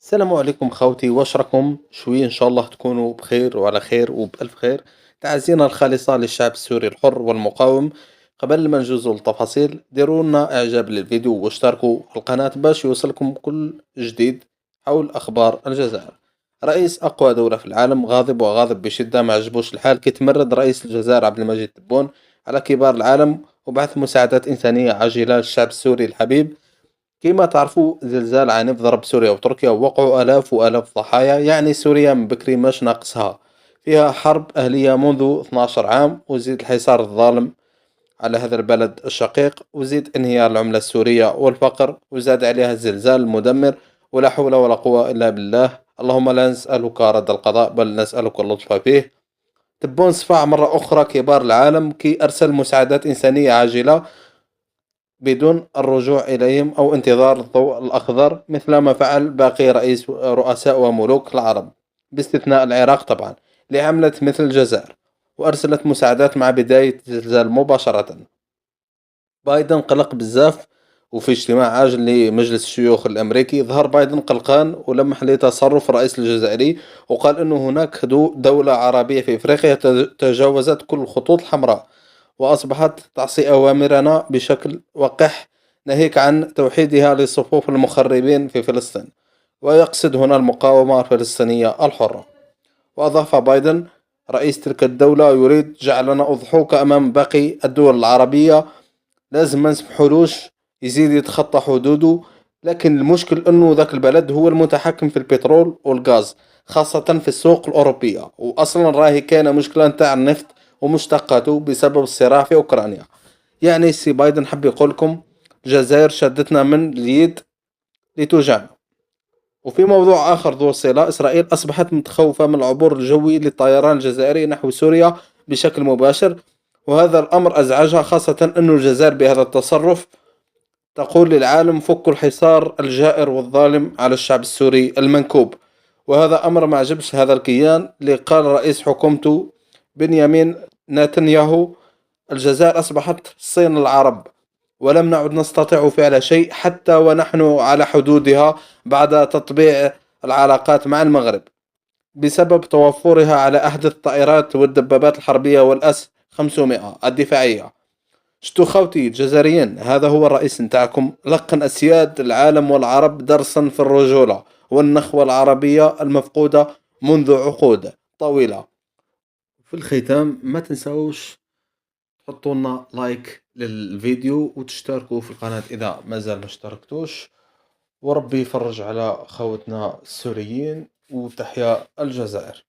السلام عليكم خوتي، واش راكم شوي؟ ان شاء الله تكونوا بخير وعلى خير وبألف خير. تعازينا الخالصة للشعب السوري الحر والمقاوم. قبل ما نجوزوا للتفاصيل ديروا لنا اعجاب للفيديو واشتركوا في القناة باش يوصلكم كل جديد حول اخبار الجزائر. رئيس اقوى دولة في العالم غاضب وغاضب بشدة، ما عجبوش الحال كي تمرد رئيس الجزائر عبد المجيد تبون على كبار العالم وبعث مساعدات انسانية عاجلة للشعب السوري الحبيب. كما تعرفوا زلزال عنيف ضرب سوريا وتركيا ووقعوا آلاف وآلاف ضحايا، يعني سوريا من بكري ماش ناقصها. فيها حرب أهلية منذ 12 عام، وزيد الحصار الظالم على هذا البلد الشقيق، وزيد انهيار العملة السورية والفقر، وزاد عليها الزلزال المدمر. ولا حول ولا قوة إلا بالله. اللهم لا نسألك رد القضاء بل نسألك اللطف فيه. تبون صفع مرة أخرى كبار العالم كي أرسل مساعدات إنسانية عاجلة بدون الرجوع إليهم أو انتظار الضوء الأخضر مثل ما فعل باقي رؤساء وملوك العرب، باستثناء العراق طبعا، لعملة مثل الجزائر، وأرسلت مساعدات مع بداية الزلزال مباشرة. بايدن قلق بزاف، وفي اجتماع عاجل لمجلس الشيوخ الأمريكي ظهر بايدن قلقان ولمح لتصرف الرئيس الجزائري، وقال أنه هناك دولة عربية في إفريقيا تجاوزت كل الخطوط الحمراء وأصبحت تعصي أوامرنا بشكل وقح، ناهيك عن توحيدها لصفوف المخربين في فلسطين، ويقصد هنا المقاومة الفلسطينية الحرة. وأضاف بايدن: رئيس تلك الدولة يريد جعلنا أضحوك أمام باقي الدول العربية، لازم ما نسمحولوش يزيد يتخطى حدوده. لكن المشكل انه ذاك البلد هو المتحكم في البترول والغاز، خاصة في السوق الأوروبية، وأصلا راهي كان مشكلة نتاع النفط ومشتقاته بسبب الصراع في أوكرانيا. يعني سي بايدن حب يقولكم الجزائر شدتنا من اليد لتوجعنا. وفي موضوع آخر ذو صلة، إسرائيل أصبحت متخوفة من العبور الجوي للطيران الجزائري نحو سوريا بشكل مباشر، وهذا الأمر أزعجها، خاصة أن الجزائر بهذا التصرف تقول للعالم فكوا الحصار الجائر والظالم على الشعب السوري المنكوب. وهذا أمر ما عجبش هذا الكيان اللي قال رئيس حكومته بنيامين نتنياهو: الجزائر أصبحت صين العرب، ولم نعد نستطيع فعل شيء حتى ونحن على حدودها بعد تطبيع العلاقات مع المغرب بسبب توفرها على أحدث الطائرات والدبابات الحربية والأس 500 الدفاعية. شتو خوتي الجزائريين، هذا هو الرئيس نتاعكم لقن أسياد العالم والعرب درسا في الرجولة والنخوة العربية المفقودة منذ عقود طويلة. في الختام ما تنسوش تحطوا لنا لايك للفيديو وتشتركوا في القناة إذا ما زال ما اشتركتوش، وربي يفرج على خوتنا السوريين، وتحيا الجزائر.